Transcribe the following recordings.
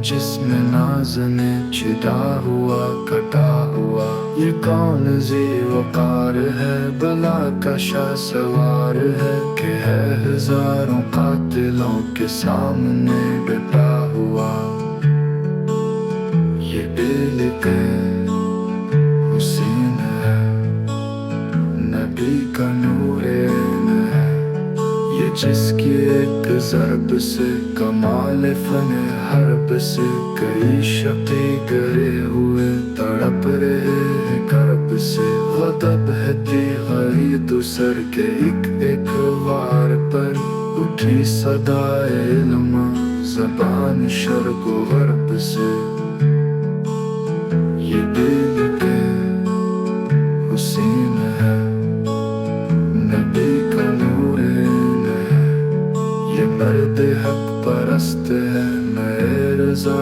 جسم نازنے چدا ہوا کٹا ہوا، یہ کون ذی وقار ہے بلا کا شاہ سوار ہے کہ ہے ہزاروں قاتلوں کے سامنے ڈٹا ہوا۔ یہ دل کے حسین ہے، نبی کا نور عین ہے، یہ جس کی ایک ضرب سے کمال فن حرب سے کئی شقی گرے ہوئے تڑپ رہے ہیں کرب سے۔ غضب ہے تیغی دوسر کے ایک ایک وار پر، اٹھی صدائے علم زبان شرق و غرب سے۔ یہ دل کے حسین ہے، نبی کا نور عین ہے، یہ مرد حق پرست ہے، نئے رضا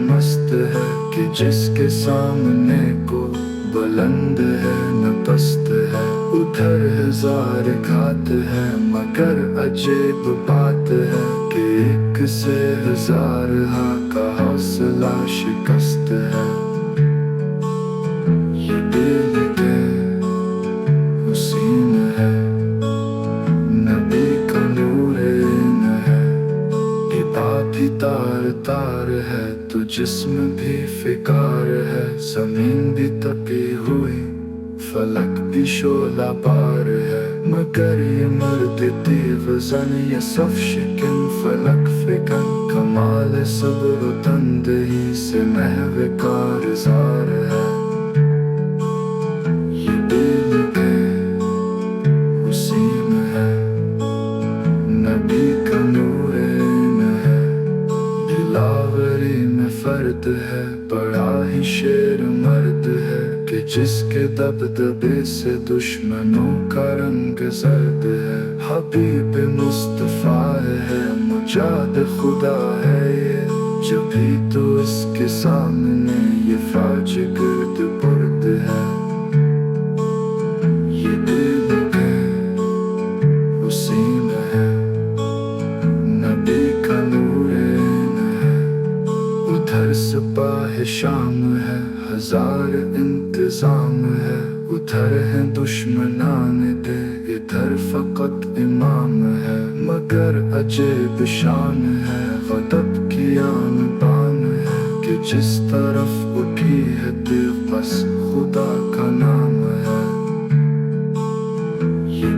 مست ہے کہ جس کے سامنے کو بلند ہے نہ پست ہے۔ ادھر ہزار گھات ہے مگر عجیب بات ہے کہ ایک سے ہزار ہاں کا حوصلہ شکست ہے۔ یہ دل کے حسین ہے، نبی کا نور عین ہے، کتاب بھی تار تار ہے تو جسم بھی فکار ہے، زمین بھی تپی ہوئی فلک بھی شعلہ بار ہے، مگر یہ مرد تیغ زن یہ صف شکن فلک فکن، کمال صبر و تندہی سے محو کارزار ہے۔ یہ دل کے حسین ہے، نبی کا نور عین ہے، دلاوری میں فرد ہے، بڑا ہی شیر مرد ہے کہ جس کے دبدبے سے دشمنوں کا رنگ زرد ہے۔ حبیب مصطفیٰ ہے، مجاد خدا ہے یہ، جب بھی تو اس کے سامنے یہ فاج گرد برد ہے۔ یہ دل کے حسین ہے، نبی کا نور عین ہے، ادھر سپاہ شام ہے، ہزار انتظام ہے، ادھر ہیں دشمنان دے ادھر فقط امام ہے، مگر عجیب شان ہے، غضب کی آن بان ہے کہ جس طرف اٹھی ہے تیغ بس خدا کا نام ہے۔ یہ